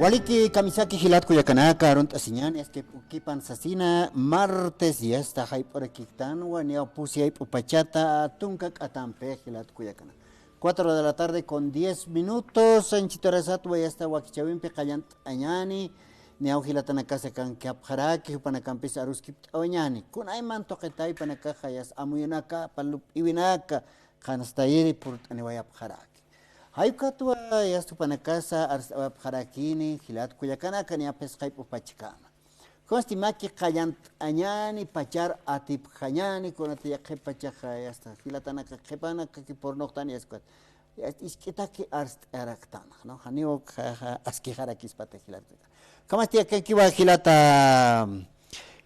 Waliki Kamisaki Hilat Kuyakanaka, Runt Asiñan, este Pukipan Sasina, martes y esta Haipora Kiktan, Wanea Pusi Upachata, Tunkak Atampe, Hilat Kuyakana. 4 de la tarde con 10 minutos, en Chitorazat, voy hasta Wakichavin, Pekayant Añani, Neo Hilatanakasa kan Kapharaki, Panakampis Aruskip Añani, Kunaiman Toketai Panakahayas, Amuyunaka, Palup Iwinaka, Kanastayiri Purt Anewayap Haraki. Haykatwa yastu panakasa arsawap harakini hilat kuyakana kania pesqayp upachikama. Konstimaki qayant añani pachar atip hañani konati qhipachaqa yasta hilatanaka qhipanaka ki pornoqtani yasquat. Iskitaki arst araktana, no? Hanio aski harakispa hilat. Kamastia kiwa hilata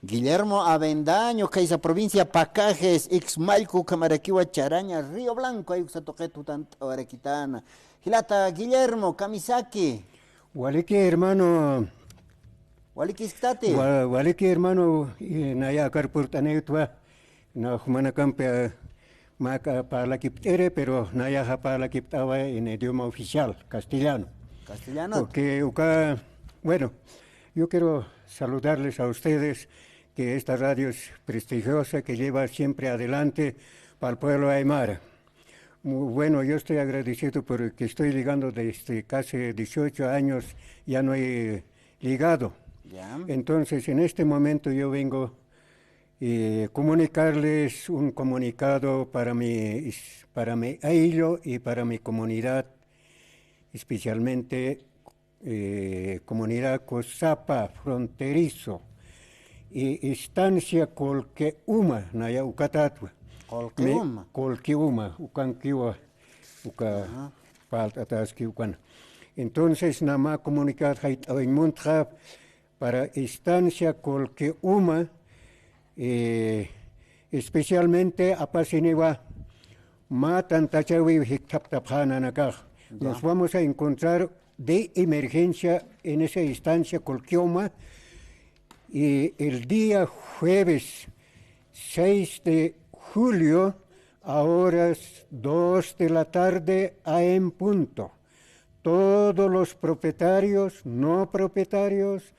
Guillermo Avendaño, Caiza Provincia Pacajes, Ixmalco, Camaraquiwa, Charaña, Río Blanco, Ayuxatoquetu, tanto Arequitana. Gilata, Guillermo, Kamisaki. Waliki hermano. Waliki Stati. Waliki hermano, Naya Carpurtanetwa, na Humanacampe, Maca para la Kiptere, pero Naya para la Kiptawa en idioma oficial, castellano. Castellano. Porque, bueno, yo quiero saludarles a ustedes, que esta radio es prestigiosa, que lleva siempre adelante para el pueblo aymara. Muy bueno, yo estoy agradecido porque estoy ligando desde casi 18 años, ya no he ligado. Ya. Entonces, en este momento yo vengo a comunicarles un comunicado para mi ayllo y para mi comunidad, especialmente comunidad Cosapa, fronterizo, y estancia Colqueuma, Naya Ucatatwa. Colqueuma. Colqueuma, Ucanquiwa, Uca Paltataski Ucan. Entonces, Nama comunicar Haitawinmuntra para estancia Colqueuma, especialmente a Pasinewa, Matan Tachawi Hictaptapana Nakaj. Nos vamos a encontrar de emergencia en esa instancia Colqueuma, y el día jueves 6 de julio a horas 2 de la tarde en punto. Todos los propietarios, no propietarios,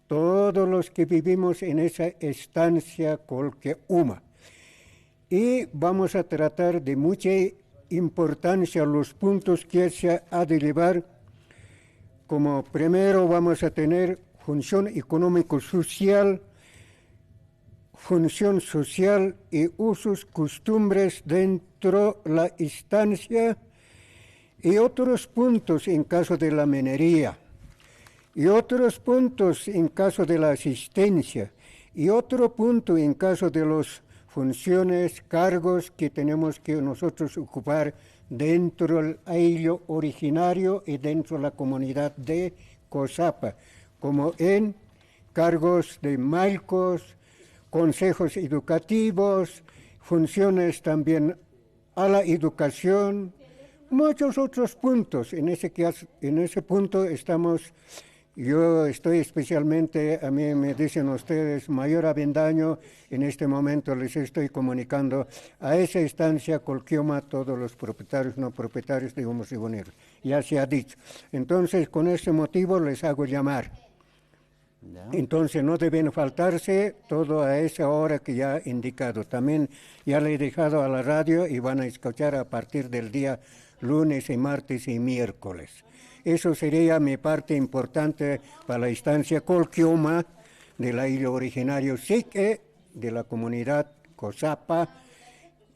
todos los que vivimos en esa estancia Colqueuma. Y vamos a tratar de mucha importancia los puntos que se ha de llevar. Como primero vamos a tener función económico-social, función social y usos, costumbres dentro de la estancia, y otros puntos en caso de la minería, y otros puntos en caso de la asistencia, y otro punto en caso de las funciones, cargos que tenemos que nosotros ocupar dentro del ayllo originario y dentro de la comunidad de Cosapa, como en cargos de malcos, consejos educativos, funciones también a la educación, muchos otros puntos. En ese punto estamos Yo estoy especialmente, a mí me dicen ustedes, Mayor Avendaño, en este momento les estoy comunicando a esa instancia Colquioma todos los propietarios, no propietarios de humos riboneros. Ya se ha dicho. Entonces, con este motivo les hago llamar. ¿Ya? Entonces no deben faltarse todo a esa hora que ya he indicado. También ya le he dejado a la radio y van a escuchar a partir del día lunes y martes y miércoles. Eso sería mi parte importante para la instancia Colquioma de la isla originario Sique de la comunidad Cosapa,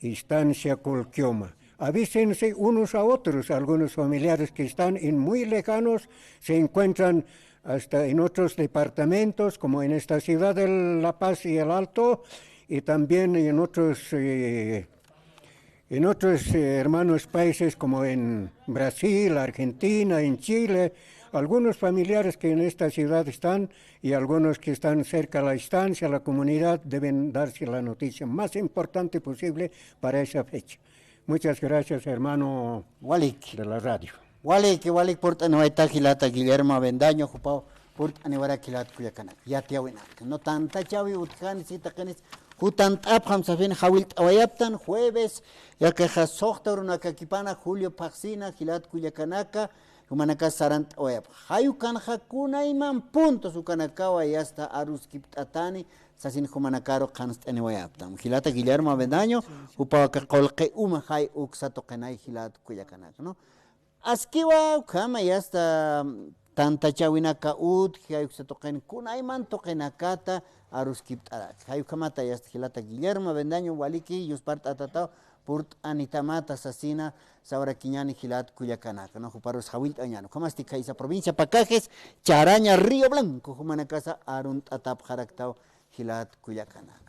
instancia Colquioma. Avísense unos a otros, algunos familiares que están en muy lejanos, se encuentran hasta en otros departamentos, como en esta ciudad de La Paz y el Alto, y también en otros hermanos países como en Brasil, Argentina, en Chile, algunos familiares que en esta ciudad están y algunos que están cerca de la instancia, la comunidad, deben darse la noticia más importante posible para esa fecha. Muchas gracias, hermano Walik. de la radio. Walik por anueta gilata Guillermo Avendaño jupao por anuara gilat kuyakana. Ya te awena. No tanta chavi utkan si takanis jutan tapham safin hawil awayaptan jueves ya que jasoktor una kakipana Julio Paxina gilat kuyakanaka humanaka sarant awayap. Hayukan hakuna iman punto sukanakawa ya hasta arus kiptatani sasin humanakaro kanst anewayaptam. Gilata Guillermo Avendaño jupao ka kolke hay uksato kanay gilat kuyakanaka, ¿no? Askiwa kama yasta tanta chawinaka ut hay se toquen kunayman toqenakata aruskiptarak hay kamata yasta gilata Guillermo Avendaño waliki yusparta atatao purt anitamata sasina sabra quiñani gilat cuyacanaka no juparos hawil añano como asti kaisa provincia Pacajes Charaña Río Blanco humanacasa arunt atap jaraktao gilat cuyacanaka.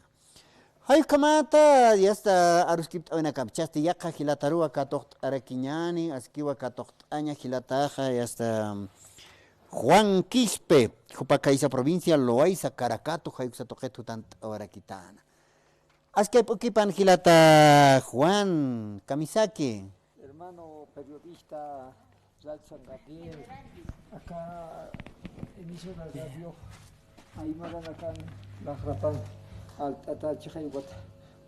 Hay kamata yasta aruskip awena kapchasti yaqa hilatarua katoqt arakiñani askiwa katoqt aña hilataja yasta Juan Quispe Jupacaiza provincia Loaiza Caracato Jayuxa toquetu tant arakitana. Aske pukipan hilata Juan Kamisaki. Hermano periodista San Gabriel, acá inicio de radio, ahí acá la rapan. Altachija y guata.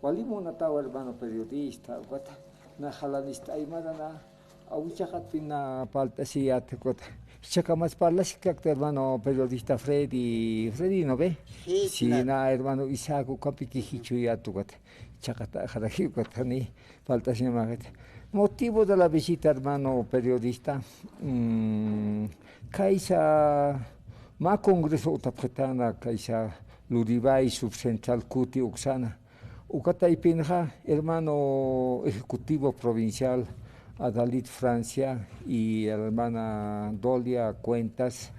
Walimo natao hermano periodista, guata. Na jalanista y madana. Auchajatina paltasiat guata. Chacamas parlas que hermano periodista Freddy ¿no ve? Sí, na hermano Isaco Capiki Hichuyato guata. Chacata jaraji guata ni paltasia magata. Motivo de la visita hermano periodista. Kaisa ma congreso tapretana kaisa Luribay subcentral Cuti Uxana. Ucataipinja, hermano ejecutivo provincial Adalit Francia y hermana Dolia Cuentas.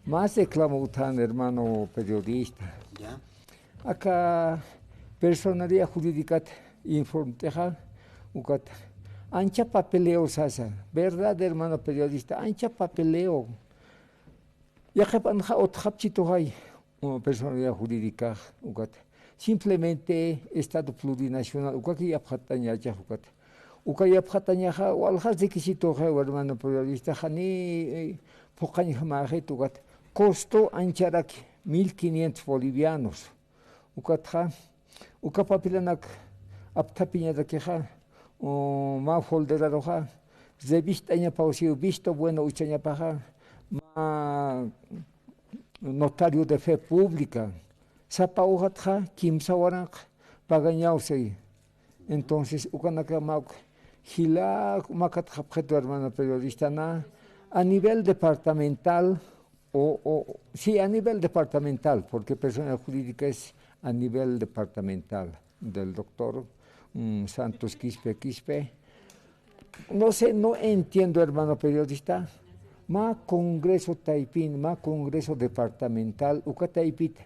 Más de Clamutan, hermano periodista. ¿Ya? Acá personalidad jurídica informteja, ucat. Ancha papeleo sasa, verdad hermano periodista, ancha papeleo. Ya que panja othapchito hay. Personalidad jurídica, simplemente Estado plurinacional, ukaki apjataña ya ukat. Ukay apjataña ja, waljas de quisito ja, hermano periodista, jani pocaña jamaje ukat. Costo ancharaki 1.500 bolivianos. Ukat ja, ukapapilanak aptapiña de queja, ma folderado ja, zevistaña pausiu, visto bueno uchaña paja, ma notario de fe pública, Zapauhatja, Kim Sawarank, Pagañausei. Entonces, Ukanakamauk, Gila, Makat Japjeto, hermano periodista, a nivel departamental, sí, a nivel departamental, porque persona jurídica es a nivel departamental, del doctor Santos Quispe. No sé, no entiendo, hermano periodista. Ma congreso taipín, ma congreso departamental, ukataipit,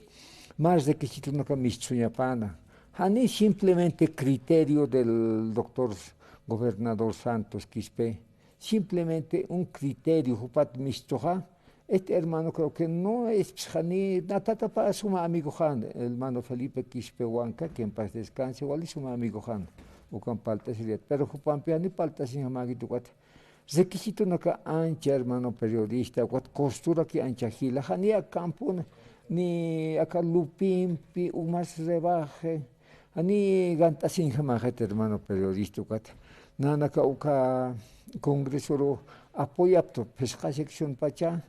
más de que chitunoca mischuyapana. Hani simplemente criterio del doctor gobernador Santos Quispe, simplemente un criterio, jupat mistoja. Este hermano creo que no es hani, natata para suma amigo Han, el hermano Felipe Quispe Huanca, que en paz descanse, igual es suma amigo Han, ucan palta siliat, pero jupampiani palta sin amagitucat. requisito naka ancha, hermano periodista, what costura que ancha gila, ni a campo, ni acá lupimpi, umas rebaje, ni ganta sin jamajete, hermano periodista, what nanaka uka congreso apoya pesca sección pacha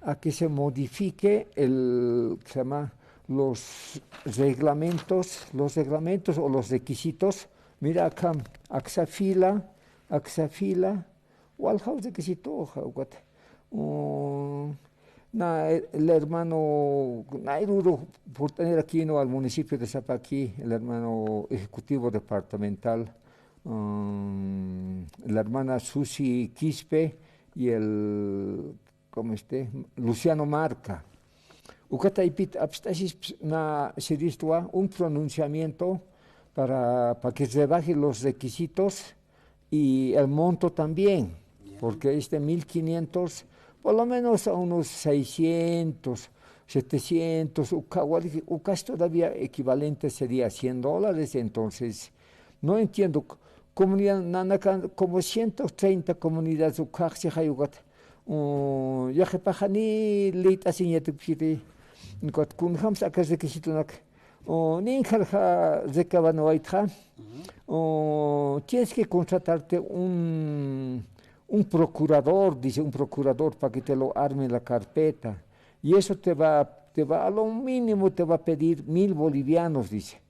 a que se modifique el que se llama los reglamentos o los requisitos. Mira acá, axafila, o al house requisito, el hermano Nairuro, por tener aquí al municipio de Zapaqui, el hermano ejecutivo departamental, la hermana Susi Quispe y el, Luciano Marca. Ukataipit abstasis se distua un pronunciamiento para que se bajen los requisitos y el monto también, porque es de 1,500, por lo menos a unos 600, 700, ucas todavía equivalente sería $100, entonces no entiendo, comunidad nanaka, como 130 comunidades ucaxi hayugat, ya que pajani leita siñetupiri, con hams acá requisitonak, ninjalja recabanoaitja, tienes que contratarte un procurador, dice un procurador, para que te lo arme la carpeta. Y eso te va a lo mínimo te va a pedir 1,000 bolivianos, dice.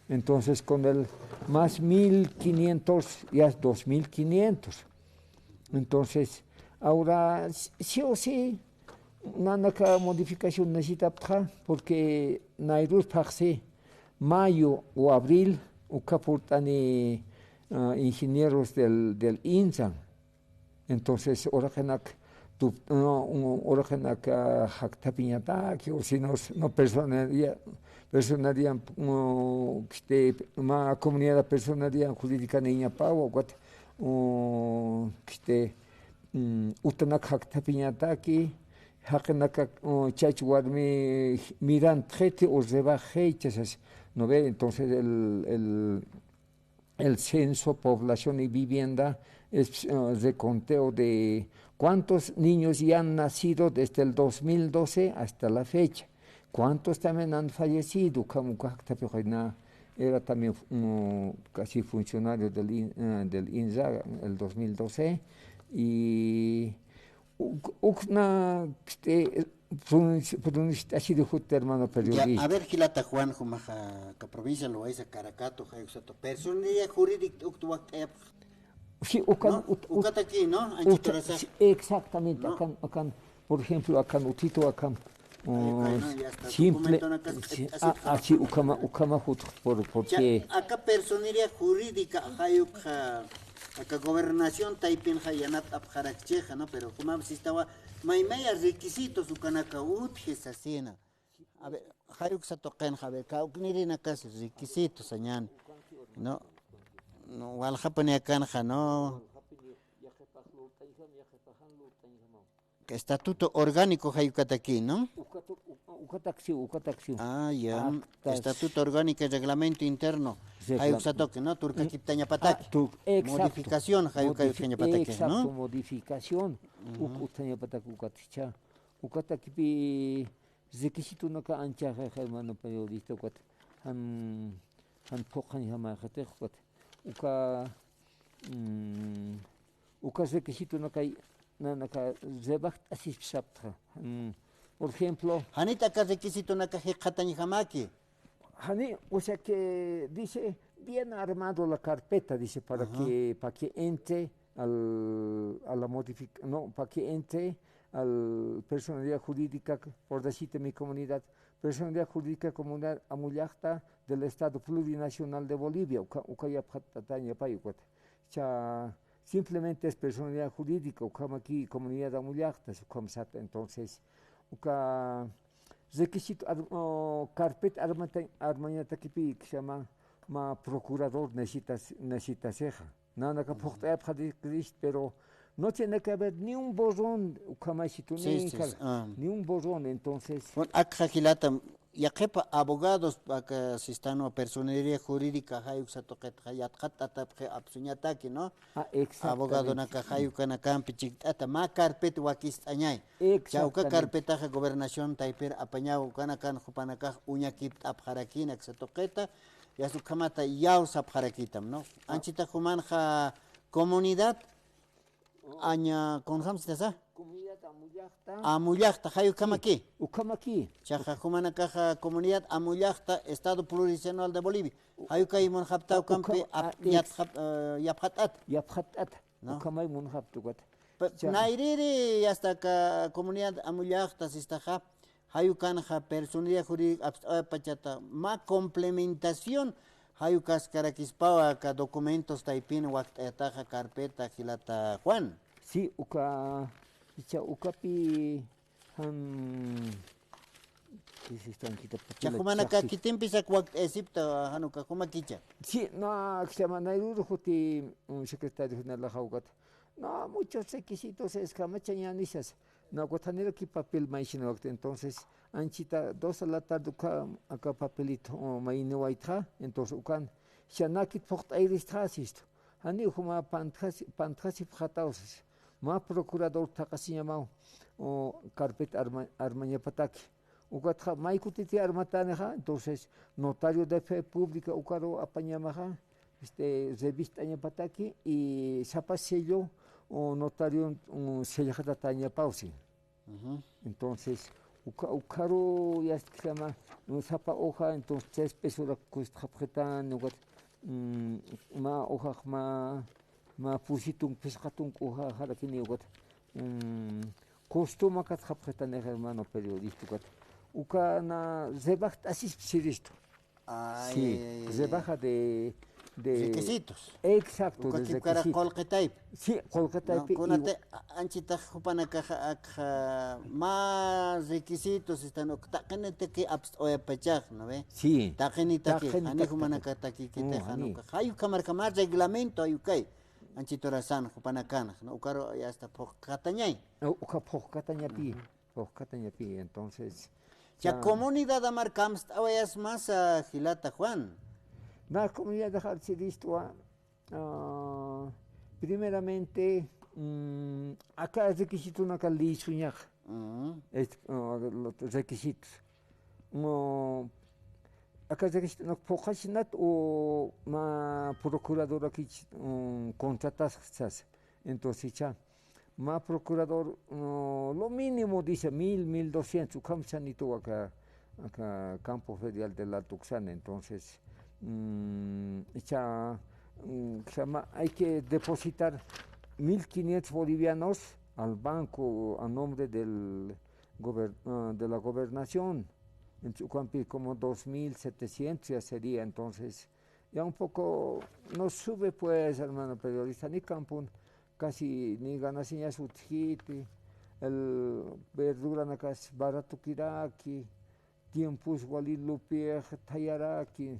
Entonces con el más 1,500 ya es 2,500. Entonces, ahora sí o sí, una modificación necesita porque Nairus Paxi, mayo o abril, ucapurtani ingenieros del INSA. Entonces, oragenak haktapiñataki, o si no personarían una comunidad personaría jurídica niña pavo, utanak haktapiñataki, hakenaka chachwarmi mirantjete o rebajechas, ¿no ve? Entonces el censo, población y vivienda es reconteo de cuántos niños ya han nacido desde el 2012 hasta la fecha, cuántos también han fallecido, era también casi funcionario del INSA el 2012 y una así de hermano periodista. Ya, a ver, Gilata Juan, Jumaja, que provincia lo es a Caracato, Jayuxato, personalidad jurídica, sí, aquí, ¿no? Exactamente, ¿no? acá, por ejemplo, acá Utito, acá. Simple, así, Ukama, porque. Acá personalidad jurídica, acá gobernación, Taipin, Hayanat, Abjarakcheja, ¿no? Pero como si estaba, Maimaya requisitos, Ukanaka, Utjes, Asina. A ver, Hayuxato, Kenjabe, Kauknirina, casi requisitos, Añan, ¿no? No, Walhapani Akanja, no. Estatuto orgánico Hayucataqui, ¿no? Ukataxi. Ah, ya. Estatuto orgánico y reglamento interno. Hayuxatoque, ¿no? Turca Quiptaña Pataque. Modificación Hayucaña Pataque, ¿no? Exacto, modificación. Ukutaña Pataque, Ukaticha. Ukataquipi, requisito no ka ancha, hermano periodista, han pojan jamajate, uka requisito no kai naka zebacht así saptra. Por ejemplo, Hanita ka requisito naka hekatañi jamaki. Hani, o sea que dice bien armado la carpeta, dice para que entre a la modificación, no, para que entre al personalidad jurídica, por decirte mi comunidad, personalidad jurídica comunidad amuyacta del Estado Plurinacional de Bolivia, simplemente es personalidad jurídica, aquí comunidad amuyacta, entonces, requisito, carpeta armañata que se llama procurador necesita ceja, nada que pero no tiene que haber ni un borrón, ni un borrón, entonces. Bueno, Akha Gilata, yaqipa abogados para sistema personería jurídica hayuk satoqet hayatqata tapje absuñataki no Exactamente. abogado naka hayuk kana kampi chiktata ma carpeta wakis añay chauka Exactamente. carpeta gobernación taiper apañado kana kan jupanaka uñakip apjarakina satoqeta yasu kamata yaw sapjarakitam no anchita humanja comunidad aña consamstasa Comunidad Amuyaqta. amullaqta hayuk kamaki Ukamaki. chaja humana caja comunidad amullaqta estado plurinacional de Bolivia hayukay mon haptaw kampi yaphatat Yaphatat. No. Ukamay munhaptugat. nairiri hasta ka comunidad amullaqta sistaja hayukanja personalidad jurídica pachata ma complementación hayukas karakispawa ka documentos taipin waqtataja carpeta gilata Juan Sí, ukapi ¿qué es esto? chajumana ka kitimpisak waqt Egipto hanuka humakicha Sí, no, que se llama Nairuru Juti, un secretario general de Jaugat. No, muchos requisitos escamachañanizas. No, guatanero aquí papel maichinok. Entonces, anchita 2 a la tarde acá papelito maine waitra. Entonces, ukan shanakit pocht airis trasisto. Hani huma pantasi pjataus. Ma procurador takasiñamau o carpet armaña pataki. Ukat maikutiti armataneja, entonces notario de fe pública ukaro apañamaja, revista añapataki y zapa sello o notario sellajata taña pausi. Entonces ukaro ya se llama zapa hoja, entonces 3 pesos la kustjapjetan, ma hoja ma pusitung pescatung hoja harakini ukat costuma katjapjetan hermano periodista. Ucana rebaja así siristo. Sí, rebaja de requisitos. Exacto, Uka de kip kara requisitos. kolqetaip. Sí, colgataip. Kunate anchita jupanaka más requisitos están takenete que pechaj, ¿no ve? Sí. Takenita que Takenita ani que- jumanaka taki que te Ani. hanuka. Hayu kamar reglamento ayukai. Anchito rasan jupanakana, no ukaro ya está por katañay. Uca pojcatañapi. Pojcatañapi, entonces. Ya comunidad amar kamst awayas más gilata Juan. La comunidad de Hartziristo, primeramente, acá es requisito una caldizuñaj. Los requisitos. Acá es requisito una pojachinat o ma procurador aquí contratas. Entonces ya, ma procurador, lo mínimo dice 1,200, camchanito acá campo ferial de la Tuxana, entonces ya hay que depositar 1,500 bolivianos al banco a nombre de la gobernación. En Chucampi como 2,700 ya sería, entonces ya un poco no sube pues, hermano periodista, ni campun, casi ni ganas ni su tjiti, el verdura acá es barato kiraki, tiempos gualilupiej tayaraki,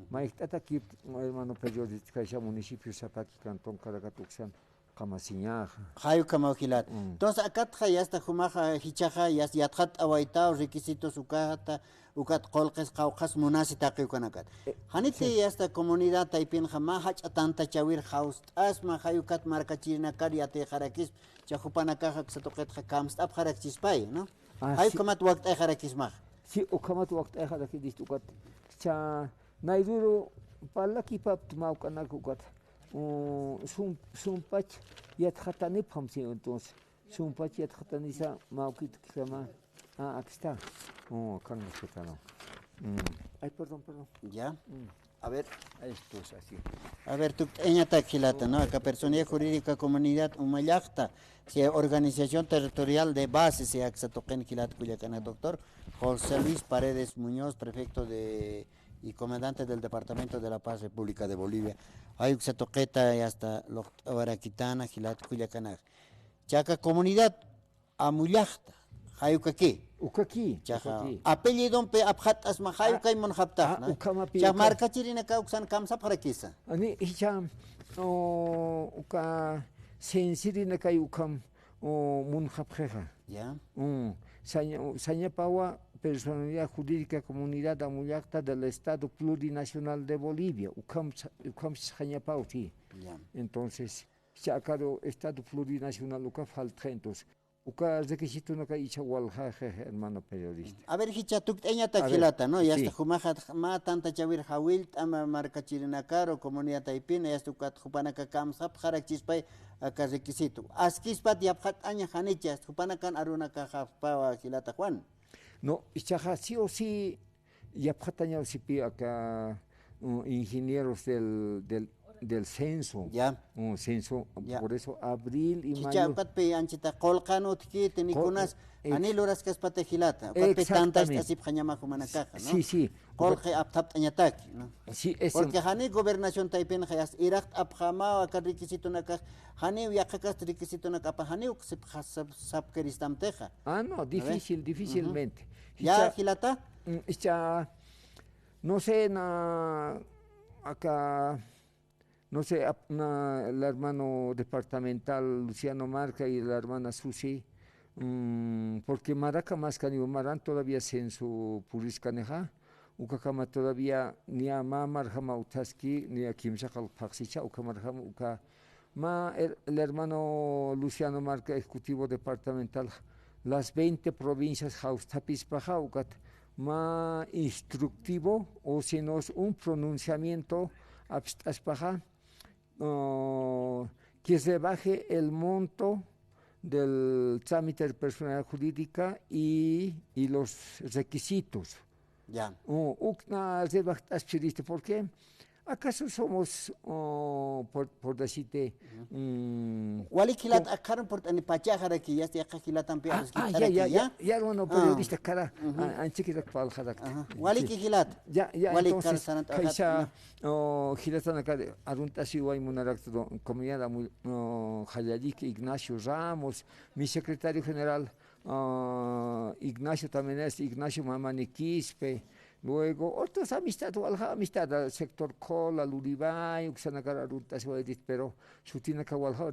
maestata aquí, hermano periodista, ya municipio Zapaki, Cantón Caracatuxan, Camasiñaja. Hayu kama gilat. Entonces acá ya está jumaja hichaja ya yathat awaita requisitos ukata ukat kolqes qawqas munasita qiyukanakat. Haniti ya esta comunidad taipin jama hach atanta chawir haus asma hayukat markachirina kar yate jarakis chajupanaka satoqet kams ab jarakis pay, ¿no? Hayu kamat waqt ay jarakis maj. Sí, ukamat waqt ay jarakis distukat. Cha naiduro palaki pap tumaukanak ukat. Sumpach yatjatani pamsi entonces sumpach yatjatanisa mauquito que se llama aquí está carne no ay perdón Ya. A ver, esto es así a ver, tú eñata gilata, ¿no? Acá personalidad jurídica comunidad umayakta, si organización territorial de base se axatoquen gilat Cuyacana, doctor José Luis Paredes Muñoz, prefecto y comandante del Departamento de la Paz República de Bolivia. Hay que se toqueta y hasta los Araquitana, Gilat, Cuyacana. Chaca comunidad amullachta, hayuka aquí. ukaki Chaca apellido pe abhat asma hayuka y monhapta. Chaca marca chirina ka uksan kamsa para kisa. ani hicha uka sensirina kay ukam munhapjeja Ya. saña pawa personalidad jurídica comunidad amuyacta del Estado Plurinacional de Bolivia, sí. Entonces, Chacaro, Estado Plurinacional, entonces, requisito no hermano periodista. A ver, hichatuk eñata gilata, ¿no? Ya sí. está jumaja ma tanta chawir hawil ama marca chirinacaro comunidad taipina ya está kat jupanaka kamsap jarak chispay acá requisito. Askispat yaphat aña janicha jupanakan aruna kajapawa gilata Juan. No, ichaja sí o sí yapjataña sipi acá ingenieros del censo. Ya. Censo, Ya. por eso abril y mayo. Chichapat pe anchita kolkano tiki tenikunas aniluras kaspate gilata. Pat pe tantas Exactamente. asip janyama jumanakaja, ¿no? Sí, sí. Kolke aptap añataki, ¿no? Sí, ese. Porque hani gobernación taipina hayas irakt apjama acá requisito naka hani viajakas requisito naka pa hani uksip sap keristamteja. Ah, no, difícilmente. ¿Ya gilata? No sé, acá, no sé, el hermano departamental Luciano Marca y la hermana Susi, porque Maraca más Maran todavía censo puriscaneja, Ucacama todavía ni a Marjama Utaski, ni a Kimshakal Paxicha, Ucamarjama, el hermano Luciano Marca, ejecutivo departamental, las 20 provincias Jaustapis Pajaucat, más instructivo, o si no es un pronunciamiento abstaspaja, que se baje el monto del trámite de personalidad jurídica y los requisitos. Ya. ¿Por qué? ¿Acaso somos, por decirte... Wali kilat akaran por ani pachajara que ya está kilatan pe ya, hermano periodista cara, anchiquita para Wali ki kilat. Ya, Wali entonces, karsanat kaisa, gilatan acá, aruntas igual monaracto, comunidad, Jayalik, Ignacio Ramos, mi secretario general, Ignacio también es, Ignacio Mamani Quispe, luego otras amistad del sector Cola, Luribay, Uxanacara Rutas, pero Sutina Kawalha,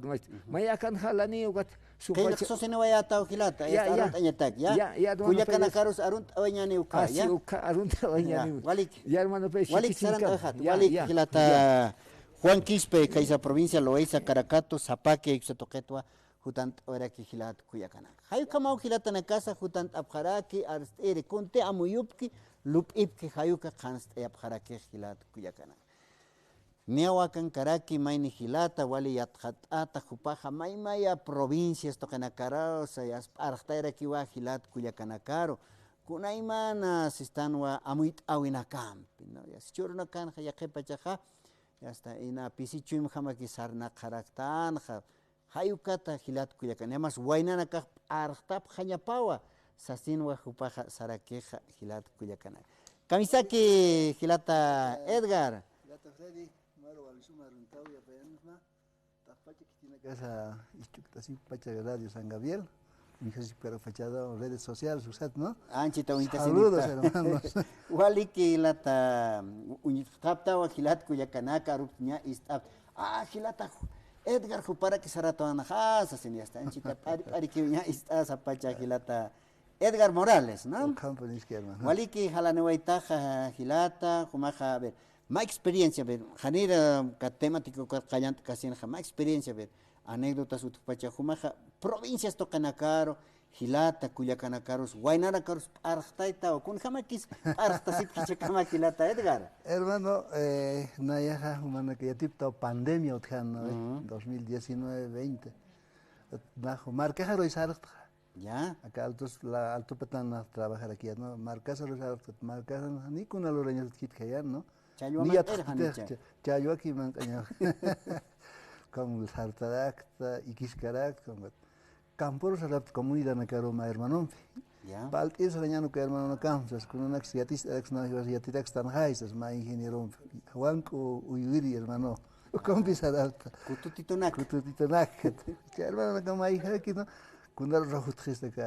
Mayakan Halani, Ugat, Kaya sosene waya tao kilata, ya arut anyatak, ya. Kuya kanakaros arunt awanyani uka, ya. Arunt awanyani. Walik. Ya hermano pe. Walik sarant ajat. Walik kilata Juan Quispe, Kaisa provincia Loaiza, Caracato, Zapaque, Ixatoquetua, Jutant Oraki Gilat, Cuyacana. Hay kamau Gilata na casa, Jutant Abjaraki, Arstere, Conte Amuyupki, Lup Ipki, Hayuka, Kanst Abjaraki, Gilat, Cuyacana. Niawakan Karaki, Maini Gilata, Wali Yatjatata, Jupaja, Maimaya, provincias, Tocanacaro, Sayas, Artaira Kiwa, Gilat, Cuyacanacaro. Kunaimana, Sistanwa, Amuit Awinakam, Churnakan, Hayakepachaja, ya está, ina Pisichum Hamaki Sarna Karaktan, Hayukata, Gilat Cuyacan, además, Wainanaka, Artap, Hayapawa, Sasinwa, Jupaja, Saraqueja, Gilat Cuyacana. Kamisaki, Gilata Edgar. Gilata Freddy, Maro Alisuma Runtau, y apenas, Tapache, que tiene casa, Ichuctasí, Pacha de Radio San Gabriel. Mi hija super fachada en redes sociales, usted, ¿no? Anchita, saludos, hermanos. Wali Gilata, Taptawa, Gilat Cuyacanaka, Rupña, Istap. Gilata. Edgar Jupara que Saratoana Haza, Siniasta, Anchita, Ariquiña, Istasa, Pacha, Gilata. Edgar Morales, ¿no? Campo de izquierda. Waliki, Jalanewaitaja, Gilata, Jumaja, a ver, más experiencia, a ver, Janira, temático, Callante, Casina, más experiencia, a ver, anécdotas, Utupacha, Jumaja, provincias Tocanacaro, Gilata, Cuyacanacaros, Guaynaracaros, Artaita, o con Jamakis, Artasit, Kichacama, Gilata, Edgar. Hermano, Nayaja, humana que ya tipo pandemia, 2019-20. Marquejaro y Sarta. Ya. Acá alto petan trabajar aquí, ¿no? Marcas a los marcas ni con la loreña kit que ya, ¿no? Ni chayo aquí man caño. Como el Sartadacta y Quiscarac, como Campos a la comunidad na caro ma hermano. Ya. Balt es reñano que hermano Campos, con un axiatista, ex no axiatista tan haisas, ma ingeniero Juanco Uyuri hermano. ¿Cómo pisar alta? Kututitonak. Kututitonak. Hermano como hija aquí, ¿no? Cuando los rojos tristes que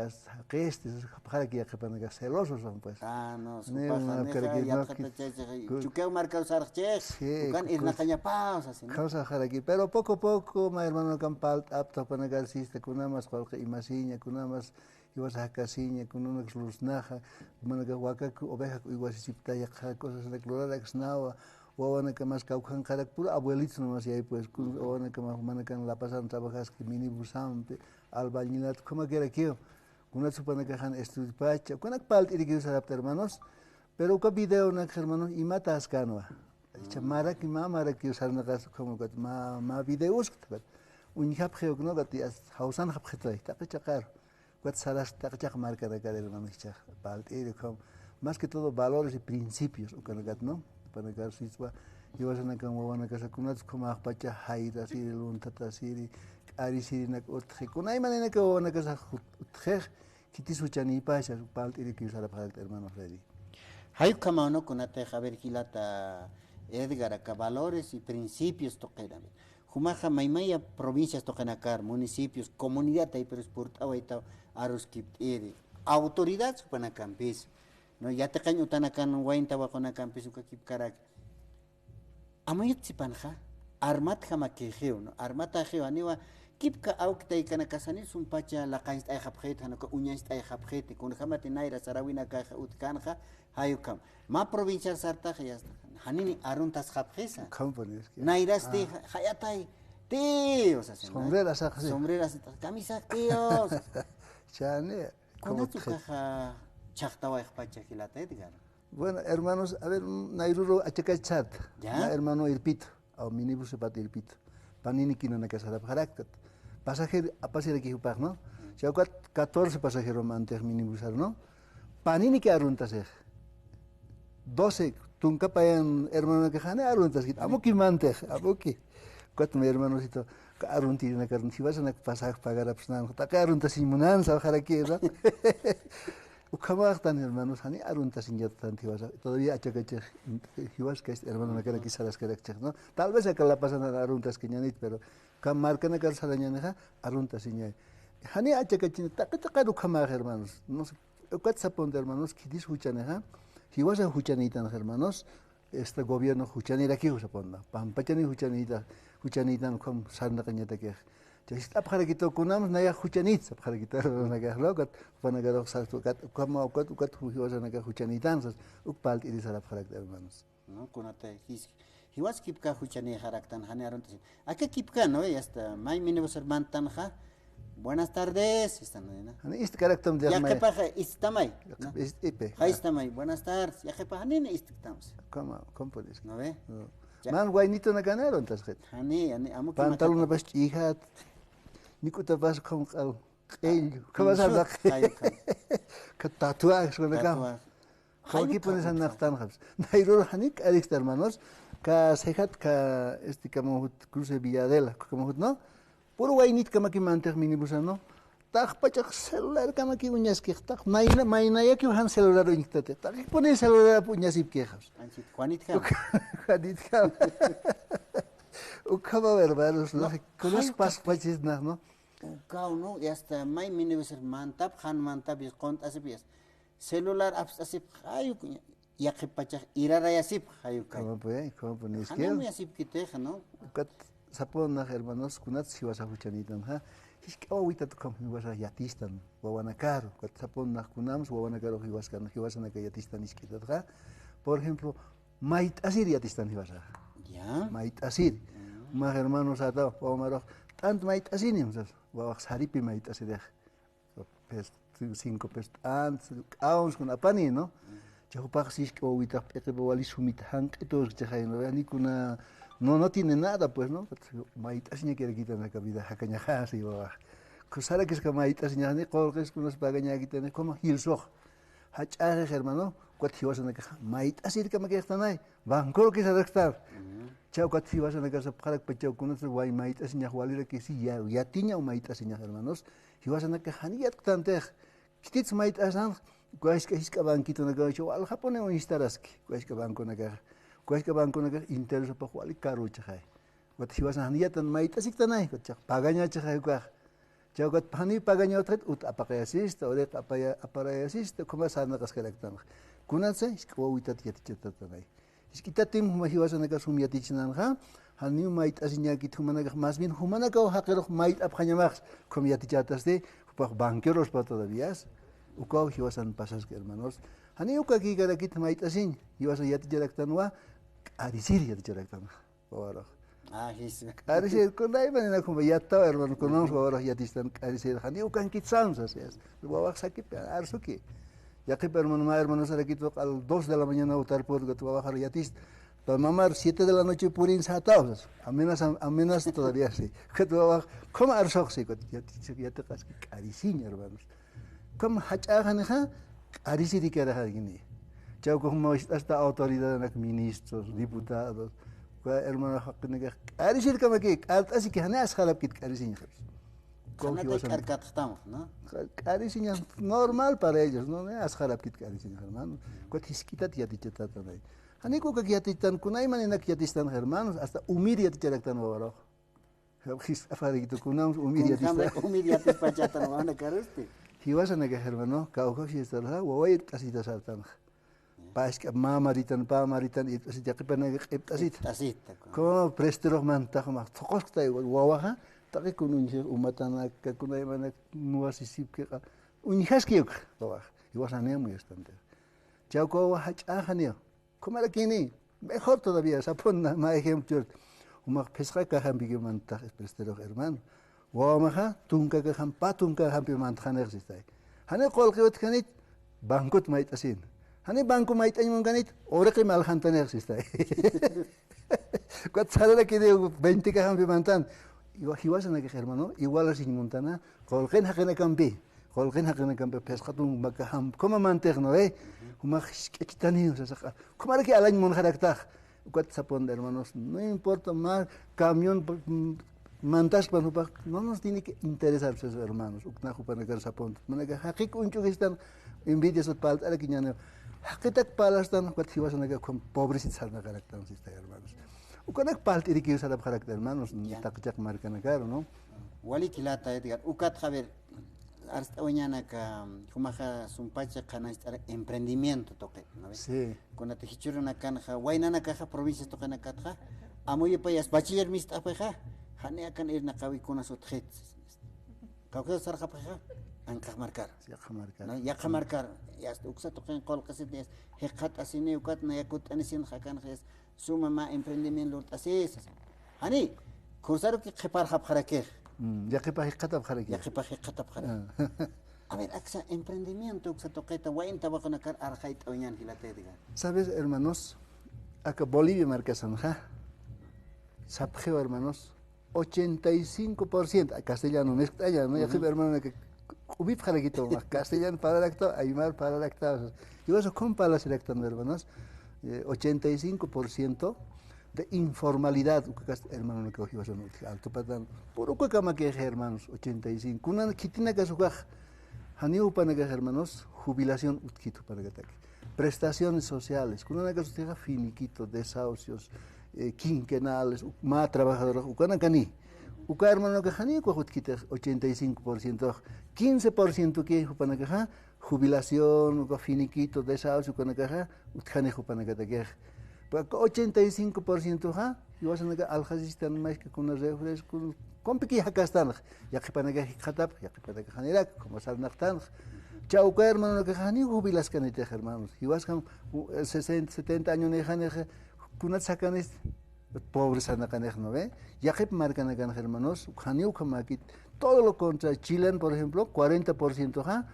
es para que ya celosos son pues. No, su paja, ya chuqueo marca usar che, kan ir na caña pausa, así, ¿no? Vamos a dejar aquí, pero poco a poco, mi hermano Campal apto para negar siste, con nada más cualquier imasiña, con nada más ibas a casiña con una rusnaja manaka waka oveja igual si talla cosas de clorada exnawa wawana que más caucan cara pura abuelitos nomás y ahí pues wawana que más manaka la pasan trabajas que mini busante albañilat como que era que una supone que han estudiacha con akpalt y que usar hermanos pero que video na hermanos y matas canwa chamara que mamara que usar na gas como que ma videos un hab creo que no que hausan hab khitay ta chaqar cuat salas ta chaq marca de cada hermanos chaq palt y más que todo valores y principios o que no para que si y vas a na como wana que se kunat como pacha haira si luntata si ari si na otje kunay manena que wana que se utje kiti suchani pasha palt y que usar para hermanos ready hay como no kunate haber kilata Edgar acá valores y principios toqueran Jumaja maimaya provincias tocanakar municipios comunidad ahí pero exportado ahí ta aros kiptiri autoridad supana campis no ya te caño tanakan wain tawa kona campis uka kip karak amayat sipanja armat jama kejeo no armata jeo aniwa kipka aukta ikana kasani sumpacha la kainst ay japjet hanaka uñaist ay japjet kun jamate naira sarawina ka utkanja hayukam ma provincia sarta yasta hanini aruntas japjesa nairas te hayatay tío sombreras camisa tío chane como caja chaktawa pacha kilata edgar bueno hermanos a ver nairuro achakachat hermano irpito o minibus pat irpito panini kinana casa de carácter pasajero a pasar aquí upag no ya 14 pasajeros manter minibus no panini que aruntas 12 tunca payan hermano que jane aruntas git amoki manter amoki cuatro mi hermanosito arunti na karun si vas a pasar pagar apsnan ta aruntas simunan sa aquí no ukamagtan hermanos hani aruntas inyatan tiwas todavía achakache hiwas que hermano na kana quizás que no tal vez acá la pasan aruntas que ñanit pero kam marca na kar saraña aruntas iñay hani achakache ta kamag hermanos no sé cuat sapon hermanos que dishuchana hiwas huchanitan hermanos este gobierno huchanira aquí usaponna pampachani huchanitan com sarna kañata que está para que to kunam na ya huchanit para que tar na ga lokat pana ga sa to kat como kat hiwas na ga huchanitan ukpalt idi sala para hermanos no kunate hiwas kipka huchani haraktan hanaron acá kipka no ya está mai minibus hermantan ja buenas tardes están no este carácter de ya que paja istamay ipe istamay buenas tardes ya que paja nene istamos como puedes no ve man guaynito na ganero entonces hani amo pantalón bas hija nikuta bas con el ¿qué vas a hablar que tatuajes con acá como aquí pones a naftan habs nairo hanik alex hermanos ka sehat ka este como cruce Villadela como no puro guaynit kama ki manter minibus no tak pachak celular kama ki uñas que tak maina ya que han celular uñtate tak pones celular uñas y quejas Juanit ukaba verbaros no con los paspachis no ukau no ya está mai minibus mantap han mantap es cont asipes celular asip ayu ya que pachak irara asip ayu como pues que no asip kiteja no sapon na hermanos kunat si vas a huchanitan ha es que ahorita como vas a yatistan wawanakar kat sapon na kunams wawanakar hiwas na que yatistan es que por ejemplo mait asir yatistan hiwas ya mait asir ma hermanos ata wamaro tant mait asinim wa haripi mait asir pes 5 pes ants aons con apani no yo paxis que ahorita que wali sumit hank todos que hay no ni kuna no tiene nada, pues, ¿no? Maitas ni quiere quitar la cabida, jacañaja, así va. Cosara que es que maitas ni ane, colges con los pagaña que tiene como hilsoj. Hachaje, hermano, cuatro en la caja. Maitas ir que me queda tan ahí. Van, colo que se debe estar. Chao, cuatro en la casa, para que pechao con nuestro guay maitas ni ajualira que sí, ya tiña o maitas ni hermanos. Y vas en la caja, ni ya tante. Kitits maitas han, guays que es que van quito na gacho, al japonés o instaraski, guays que van con la caja. Kuas ke banco na interesa pa kwali karo chakhay wat hiwas haniya tan maita siktanay chak paganya chakhay kwa chagat pani paganya utret ut apakayasista oret aparayasista kuma sana kaskalaktan kunatse iskwa witat yatichatanay iskitatim hiwas na kasum yatichinan ha hani maita asinya ki thumana más bien humana ka haqero mait apkhanyamax kum yatichataste pues banqueros para todavía, uka hiwasan pasas que hermanos, hani uka aquí cada kit mait asin, hiwasa yati jaraktanwa, arisir yati jaraktan, bawaro. His. Arisir con la iban en como yatta hermano con nos bawaro yatistan arisir, hani uka kit sounds así, bawak sakit arsuki. Ya que hermanos era kit al 2 de la mañana utar por que tu bajar yatis. Pero mamá 7 de la noche purin satados, amenas todavía sí. Que tu bajar, ¿cómo arsoxi? Ya te casque carisin hermanos. ¿Cómo hachajaneja? Arisiri que era gini. Chau como hasta autoridad de ministros, diputados, hermano hakkene arisir kama que así que hanas jalap kit carisin. ¿No? Carisin normal para ellos, no as jalap kit carisin hermano. Cuat hisquitat ya dichata también. Haniko que kiatistan kunay manina kiatistan hermanos hasta humir ticharaktan bawaro. His afarito kunam humir yatistan. Humir yatis pachatan wana karusti. Hiwasan que hermano kauka sistala wawai tasita saltan. Paska mamaritan y así ya que pena asit. Como prestero manta como tocosta wawaha taki kunun umatana que kunay mana nuasisip que unhaskiuk bawah. Hiwasan muy estante. Chauko hachahanio. ¿Cómo era que mejor todavía, sapón más ejemplo. Uma pesca que han visto manta prestero hermano. Wamaha tunka que han patunka han pimanta existe. Hane colquet canit bankut mait asin. Hane banco mait ayun ganit ora que mal hantan existe. Cuat sala que de 20 que han pimantan. Hiwasan que hermano igual así montana colquen hakene campi. Colquen hakene campi pesca tung bakaham. ¿Cómo manterno Uma kitani sasa. ¿Cómo era que al año mon karakter? Cuat sapón hermanos, no importa más camión mantas para no nos tiene que interesar sus hermanos. Ukna para que sapón. Mana hakik unchuk están envidias al palt ala kiñano. Hakitak palastan cuat hiwasan que con pobres sarna karakter sista hermanos. Ukanak palt iriki sarap karakter hermanos. Takjak marcan caro, ¿no? Wali kilata edgar. Ukat jaber hasta mañana que kumaja sumpacha kana estar emprendimiento toque, ¿no ves? Sí. Cuando te hichura una canja, guainana caja provincias toca na katja, amoye payas bachiller mista paja, hane akan ir na kawi kuna sotjet. Kau sarja paja, angkah markar. Ya markar, ya uksa toque en kol kaset ya, hekat asine ukat na yakut anisin hakan hes, suma ma emprendimiento lort ases. Hani, kursaro que khepar hab kharakeh. Ya que para katab kharaki. Ya que para katab kharaki. A ver, aksa emprendimiento, aksa toqueta, wain tabaco nakar arjait oñan hilate diga. ¿Sabes, hermanos? Acá Bolivia marca Sanja. Sapgeo, hermanos, 85%, castellano, no es castellano, ya que hermano que ubip jaraquito, castellano para lacto, aymar para lactados. Y eso con para las electando, hermanos, 85% de informalidad, hermano, que cogió eso alto patán. Por qué cama que hermanos, 85. Una quitina que sucaj, haniu para que hermanos, jubilación utquito para que prestaciones sociales, con una que se finiquito, desahucios, quinquenales, más trabajadores, ucana cani. Uca hermano que hani ko utquita 85%, 15% que para que jubilación, finiquito, desahucio, con que utjane para que 85% y vas a negar al jazistan más que con las refres con piqui hakastan ya que para que hatap ya que para que generar como sal naktan chau que hermano que hani jubilas canete hermanos y vas con 60 70 años ne jane kunat sakanes pobres anacanej no ve ya que marcan acá hermanos hani ukamakit todo lo contra Chile por ejemplo 40%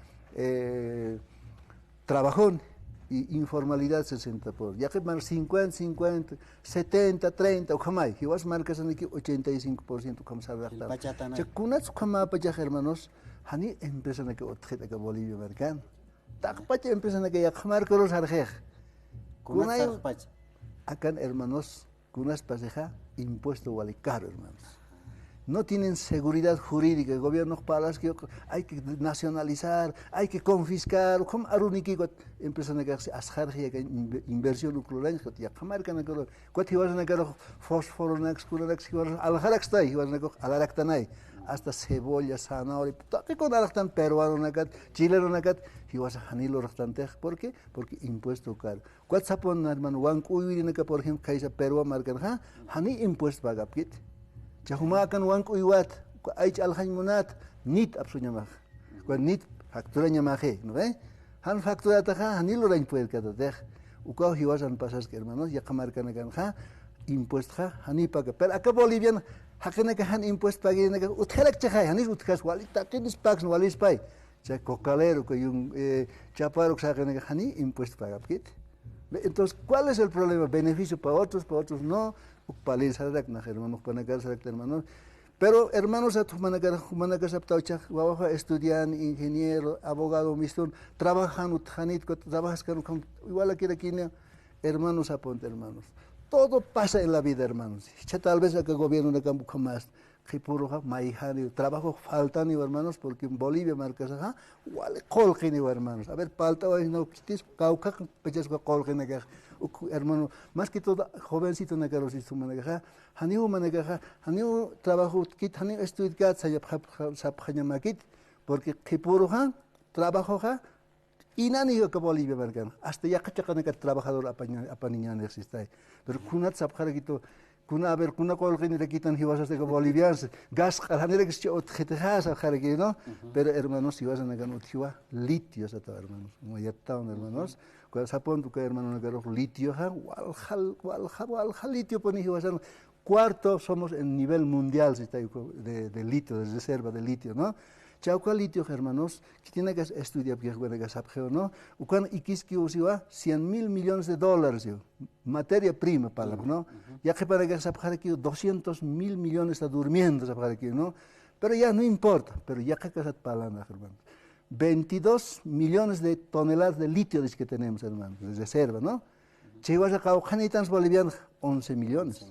trabajón y informalidad 60%. Ya que mar 50, 70, 30, o jamás, y vas marcas en aquí 85%, como sabes. Ya kunats como para hermanos, hani empiezan a que otjeta que Bolivia mercan. Tak pacha empiezan a que ya jamar que los arjej. Kunay acá hermanos, kunas paseja impuesto vale caro hermanos. No tienen seguridad jurídica, el gobierno para que hay que nacionalizar, hay que confiscar, como aruniki empiezan a hacer asjarje inversión nuclear, ya jamás que no quiero, cuando iban a querer fósforo, al jaraksta, iban a querer alaraktanay, hasta cebolla, zanahoria, todo con alaktan peruano nakat, chileno nakat, iban a hanilo raktante, ¿por qué? Porque impuesto caro. Cuando sapon hermano, wanku uirina por ejemplo, kaisa Perú marcan, hani impuesto pagapit. Jahuma akan wangku iwat, aich alhañ munat, nit absunya mak. Cuando nit factura ñamaje, ¿no ve? Han factura taja, han hilo rain puede cada dej. Ucao hiwasan pasas que hermanos, ya camarcan ja, impuesto ja, han paga. Pero acá boliviano, hakene que han impuesto pague, uthelak chajay, han is utkas walita, que dis pags no walis pay. Ya cocalero que un chaparo que sacan que han impuesto paga, ¿quit? Entonces, ¿cuál es el problema? Beneficio para otros no. Ukpalil sarak na hermanos, panagar sarak hermanos. Pero hermanos, a tu managar saptaucha, wabaja estudian, ingeniero, abogado, mistón, trabajan, utjanit, trabajas con igual aquí hermanos aponte hermanos. Todo pasa en la vida, hermanos. Ya tal vez acá gobierno de campo más. Jipuruja, maijani, trabajo faltan, hermanos, porque en Bolivia marcas, igual colgen, hermanos. A ver, palta, no, quitis, cauca, pechas, colgen, hermano, más que todo, jovencito, nagaros, y su managa, haniu managa, haniu trabajo, kit, haniu estudiat, sapjañamakit, porque jipuruja, trabajo, y nani que Bolivia marcan, hasta ya cachacan que trabajador apaniñan existe. Pero kunat sapjarquito. Kuna a ver, kuna colguen le quitan hibasas de bolivianos, gas, jalanera que se otjetejas a jarque, ¿no? Pero hermanos, si vas a negar utiwa, litio, hermanos, como ya estaban hermanos, cuando se pone tu hermano negar litio, wal litio pone hibasan, cuarto somos en nivel mundial de litio, de reserva de litio, ¿no? Chauca litio, hermanos, que tiene que estudiar que juega que sabe, ¿no? Ucan ikiski usiwa $100,000 millones, yo, materia prima para, ¿no? Ya que para que sabe aquí 200,000 millones está durmiendo, sabe aquí, ¿no? Pero ya no importa, pero ya que casat para hermanos. 22 millones de toneladas de litio que tenemos, hermanos, de reserva, ¿no? Chivas acá, Janitans bolivianos, 11 millones.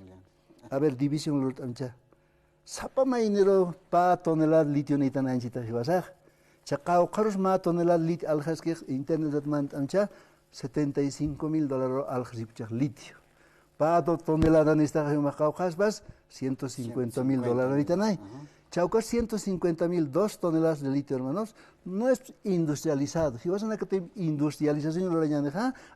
A ver, división lo ancha. Sapa mainero pa tonelada litio ni tan anchita hibasaj. Chacao caros ma tonelada litio aljaskej internet man ancha $75,000 aljaskej litio. Pa tonelada ni esta hibasaj hasbas $150,000 ni tanay. Chauca 150,000, 2 toneladas de litio, hermanos, no es industrializado. Si vas a una industrialización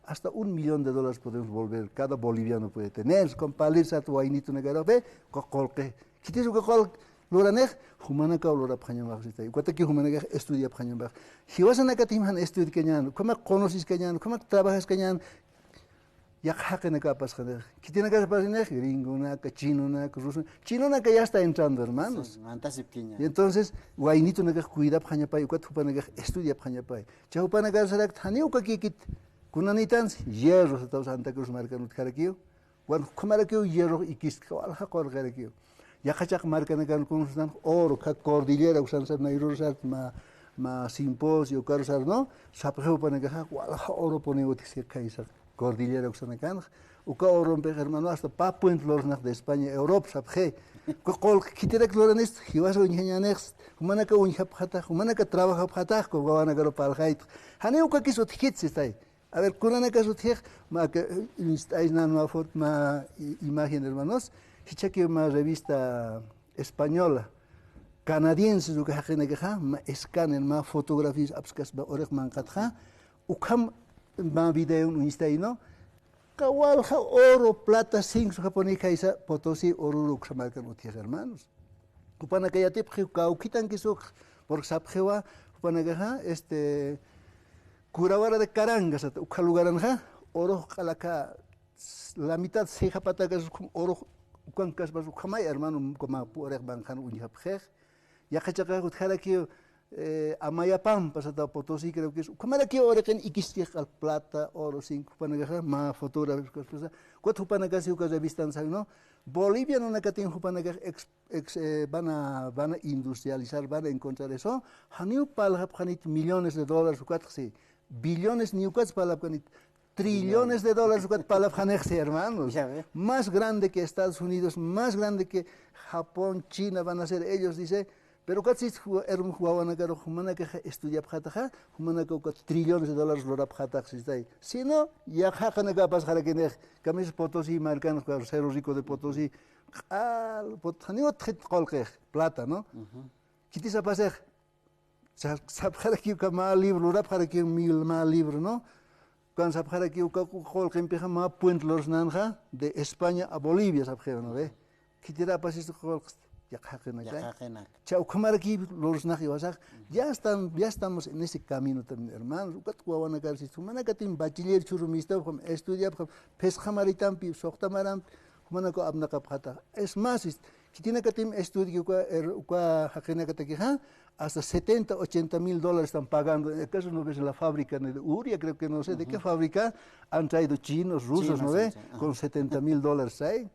hasta $1 millón podemos volver, cada boliviano puede tener, con palirse a tu vainito negaro, ve, cocolque. ¿Qué es lo que col? Loranej, humanaka o lora pañambaj, y cuánto que humanaka estudia pañambaj. Si vas a una catimhan estudia cañan, ¿cómo conoces cañan? ¿Cómo trabajas cañan? Ya que capas, ¿qué tiene que pasar? Gringo, chino, ruso. Chino ya está entrando, hermanos. Y entonces, guainito naga cuida pañapay, cuatupanaga estudia pañapay. Chahupanaga sarak, taniuka kikit, kunanitans, hierro, se Santa Cruz marcan utkarakio. Cuando comarakio hierro y kisco, alja corgarakio. Ya cachak marcan con oro, cordillera, usan ser nairosat, ma simposio, carosar, ¿no? Sapeo panaga, alja oro pone utixir kaisar. Cordillera Uxanacan, Uca rompe hermano hasta Papuent Lornach de España, Europa, Sabje, Col Kitirek Lorenist, Hivaso Ingeniex, Humanaka Unjapata, Humanaka trabaja Pataco, Guanagaro Palhait, Haneuka quiso Titstai. A ver, Kuranaka Sutjek, Maka Instain Mafort, ma imagen hermanos, Hichaki una revista española, canadiense, Ucajanegaja, ma escanen, ma fotografías, Abscas, Orek Mancatja, Ucam. Ma video un instaino, kawalja oro, plata, zinc, su japonica isa, potosí, oro, xamarcan utias hermanos. Upana que ya te quitan que su, por sapjewa, upana que curawara de carangas, ucalugaranja, oro, calaca, la mitad se japatagas, oro, cuancas, jamás, hermano, como por banjan un japjej, ya cachaca, utjaraquio. Amayapam pasada Potosí creo que es como era que ahora que ikistiek al plata oro 5 panaga ma fotógrafos cosa cuatro panagas y ukas de vistan no Bolivia no nakatin panaga van a industrializar van a encontrar eso haniu palhap hanit millones de dólares cuatro sí billones ni ukas palhap hanit trillones de dólares cuatro palhap hanexi hermanos más grande que Estados Unidos más grande que Japón China van a ser ellos dice. Pero casi un jugador que humana que estudia pjataja, humana que trillones de dólares lo rapjata existe. Si no, ya jacan que pasa para que ne, camis Potosí marcan cero rico de Potosí, potani otret colque plata, ¿no? ¿Qué te pasa? Sabjar aquí que mal libro, rapjar aquí mal libro, ¿no? Cuando sabjar aquí que colque empieza más puente los nanja de España a Bolivia, sabjar, ¿no ve? ¿Qué te pasa esto colque? Chau Kamaraki, los Najiwasak, ya estamos en ese camino también, hermanos. Guawanakar, si Sumanakatim, bachiller churumista, estudia, Peshamaritampi, Sochtamaram, Humanako Abnakapata. Es más, que tiene que tener estudio hasta 70, 80 mil dólares están pagando. En el caso no ves en la fábrica de Uria, creo que no sé de qué fábrica, han traído chinos, rusos, ¿no ve? Con 70 mil dólares ahí.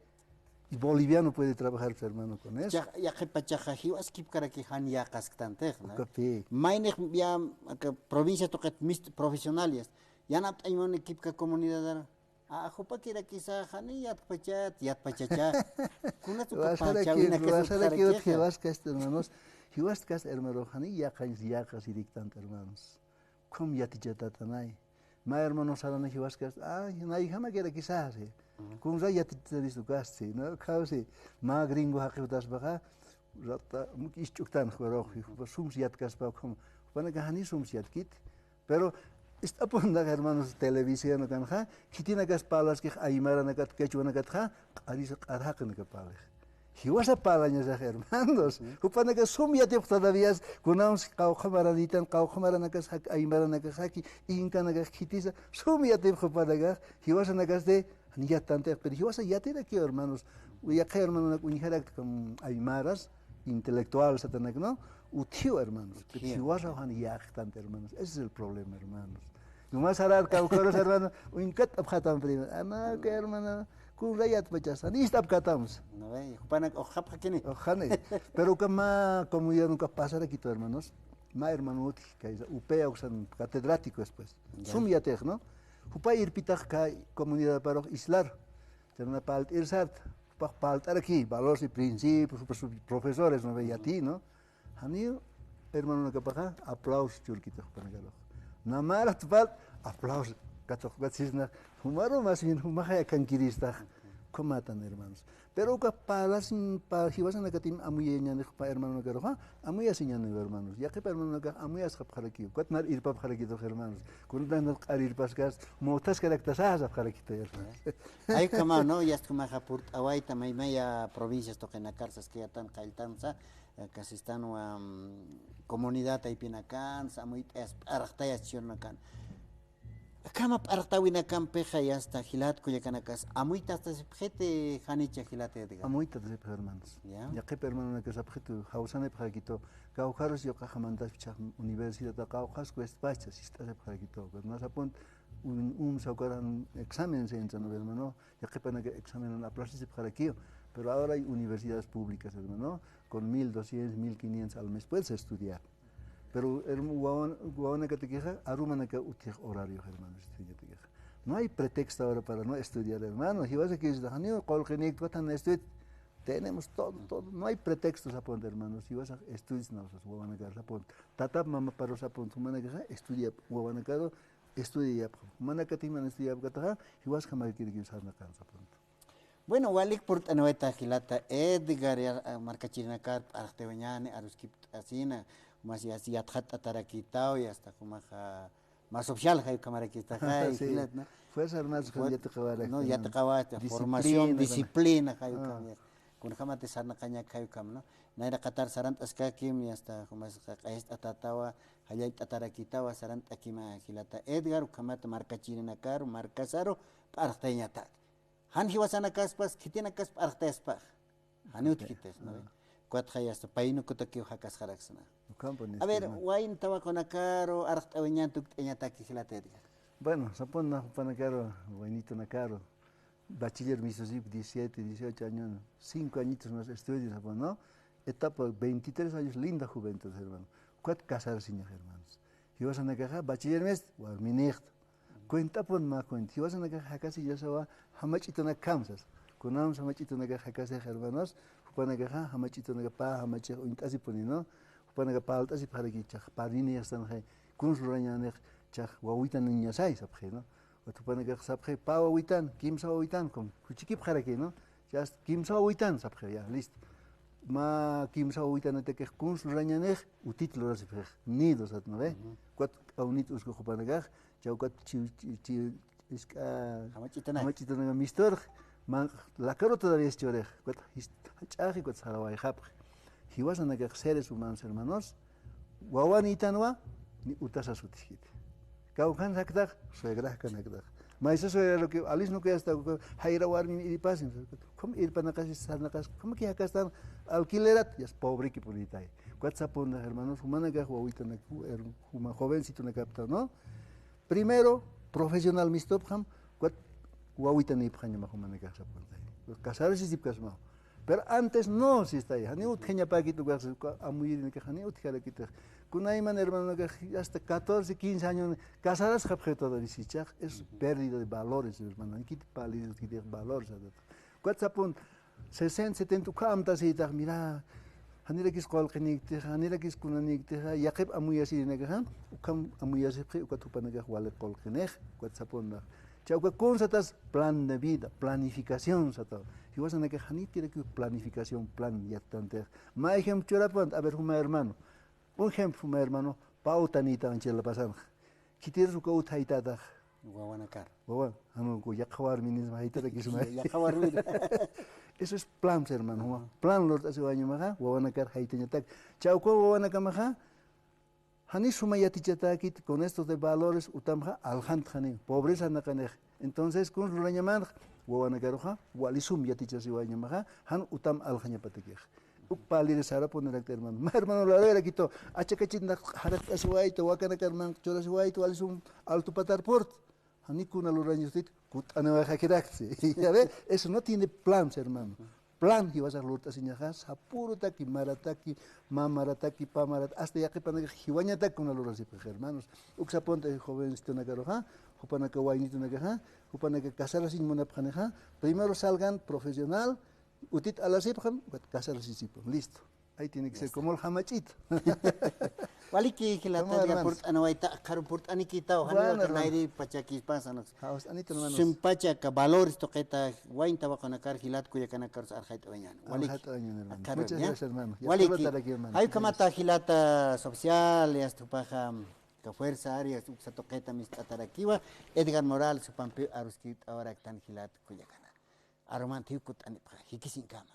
Y boliviano puede trabajar, hermano, con eso. Ya que pachajajiu askip para que han ya casctante, ¿no? Café. Maine ya provincia tocat profesionales. Ya no hay un equipo que comunidad. Ah, jopa kira kisah hani yat pachacha. Kuna tu pachawina que vas a que vas que hermanos. Hiwas kas hermano hani ya kas y dictante hermanos. Como ya te jatatanay. Ma hermano sarana hiwas kas nay hama kira kisah se. Como ya te disto kas se, no cause ma gringo hakitas baga. Rata ischuktan khoro sums yat kas pa como. Pana hani sums yat kit. Pero está poniendo hermanos televisión kan ha kitina gas palas que aymara nakat quechua nakat ha arisa arhakan que palas hiwasa palaña sa hermanos upana que sumia te todavía kunams qau khamaranitan qau khamaranakas hak aymara nakas haki inka nakas kitisa sumia te khopadaga hiwasa nakas de niya tante pero hiwasa yatera que hermanos ya que hermanos unijara con aymaras intelectual satanak no utio hermanos hiwasa han yak tante hermanos ese es el problema hermanos. Nomás hará caucoros hermano, un cat abjatam primero. Ana que hermano, con rayat pachas, ni está abjatamos. No ve, pana ojap hakini. Ojane. Pero como ya nunca pasar aquí tu hermanos, ma hermano que es upea usan catedrático después. Sumiatej, ¿no? Upa ir pitach kai comunidad para islar. Terna palt irsart, paltar aquí, valores y principios, profesores no ve a ti, ¿no? Hanio hermano que paja, aplausos churquito para galo. Namara tupal aplausos katok batisna humaro más bien humaja kankirista comatan hermanos pero que palas pa hiwasan katim amuyenya ne pa hermano que roja amuya señan hermanos ya que hermano que amuya skap kharaki kwatnar irpa kharaki to hermanos kundan qarir paskas motas karaktasas kharaki to hay como no ya es como japurt awaita maya provincias toquen a carsas que ya tan cailtanza casi están comunidad ahí pinacan samuit es artaya chirnakan kama artawinakan peja ya hasta gilat kuyakanakas amuita hasta gente hanicha gilate diga amuita de hermanos ya que hermano que sabjetu hausane pajito caucaros yo cajamantas universidad de caucas cuest pachas está de pajito pues no sapon saucaran exámenes en hermano ya que pana que examen la plaza de pajito pero ahora hay universidades públicas, hermano, con 1.200, 1.500 al mes puedes estudiar. Pero guawana que te queja, arumana que utieg horario, hermano, no hay pretexto ahora para no estudiar, hermano. Si vas a que tenemos todo, no hay pretextos a poner, hermano. Si vas a estudiar, no, guawana que tatap mama para sapon, tu mana que estudia, guawana que estudia, mana que timan estudia, si vas a jamás que usar na casa, bueno, walik purt anueta gilata Edgar marca chirinacar artebañane aruskip asina mas ya si athat atarakitao y hasta como más social hay cámara que está hay gilat no fue ser más ya te acabara no ya te acabaste formación disciplina hay cámara con jamate sarna caña hay cámara no naira qatar sarant askakim y hasta como es atatawa hayait atarakitao sarant akima gilata Edgar kamata marca chirinacar marca saro arteñata han hiwasana kaspas kitina kasp artespa hanut kites no cuat hayas paino kutaki hakas haraksana a ver wain tawa konakaro artaweñan tuk eñata kihilate bueno sapon na panakaro wainito nakaro bachiller misosip 17 18 años 5 añitos más estudios sapon no etapa 23 años linda juventud hermano cuat casarse hermanos hiwasana kaja bachiller mes war minicht cuenta pon ma cuenta si vas a nagar casi ya se va hamachito na kamsas kunam hamachito nagar casi hermanos upana gaja hamachito nagar pa hamachito untasi ponino upana gaga palta si para que chach parini están hay kun surañane chach wawitan niña sai sabje no upana gaga sabje pa wawitan kimsa wawitan con kuchiki para que no ya kimsa wawitan sabje ya listo ma kimsa wawitan te que kun surañane utitlo rasibje nidos at no ve cuat aunitos ko upana gaga jaukat hamachitana mistor man la caro todavía es chorej cuat chaji cuat sarawai hap hiwasan que seres humanos hermanos, guawanitanwa ni utasa sutijit. Kaukan saktak, suegra kanaktak. Maisa suegra lo que alis no que hasta haira warmi y pasen. Como ir para casa sarnakas, como que acá están alquilerat, ya es pobre que puritai. Cuatzapunda hermanos, humana que guawitan jovencito na capta, ¿no? Primero, profesional mistopham, guawitan y pjaña humana que sapunda. Los casares y zipkasmao. Pero antes no, si está ahí. Hani utjeña paquito, amuir que hani utjala quita. Kunaiman hermano que hasta 14, 15 años casadas objeto de visichar es pérdida de valores, hermano. Hay que pálidos que tienen valores. Cuatzapun 60, 70 kamtas y tak mira. Hanira kis qalqnik te, hanira kis kunanik te, yaqib amuyasi nega, ukam amuyasi ukatupanaga wale qalqnek, cuatzapun. Chauca consatas plan de vida, planificación sata. Y vas a que hanit tiene que planificación, plan ya tanto. Ma ejemplo chorapant, a ver huma hermano. Un ejemplo huma hermano, pautanita anchela pasan. Kitir su cautaita da. Guaguanacar. Guaguan, anu ko yakhawar minis mahita da kisuma. Yakhawar minis. Eso es plan, hermano. Plan lord hace año maja, guaguanacar haitanya tak. Chauco guaguanacar maja. Hani sumayati chatakit con estos de valores utamja aljant hani pobreza nakanej. Entonces con lo llaman guanagaroja walisum yati chasiwaña maja han utam aljanya patekej. Upali de sara poner hermano. Hermano la vera quito achakachin na harat aswaito wakana karman choraswaito walisum alto patar port. Hani kuna lo rañostit kut anawaja kiraxi. Ya ve, eso no tiene plan, hermano. Plan que vas a lortar sin yajas, apurutaki, marataki, mamarataki, pamarat, hasta ya que para que hiwañata con la lora si hermanos. Uxaponte joven estonagaroja, jupanaka wainito nagaja, jupanaka casar sin monapjaneja, primero salgan profesional, utit a la sipjam, casar sin sipjam, listo. Ahí tiene que ser como el hamachito. Waliki hilata ya port anawaita karu port anikita o hanira nairi pachakis pasanos. Simpacha ka valores toqueta wainta wa kanakar hilat kuya kanakar arjait oñan. Waliki. Muchas gracias hermano. Waliki. Hay kamata hilata social ya estupaja ka fuerza área sa toqueta mis tatarakiwa Edgar Morales su pampe aruskit ahora tan hilat kuya kana. Aromantiukut anipja hikisin kama.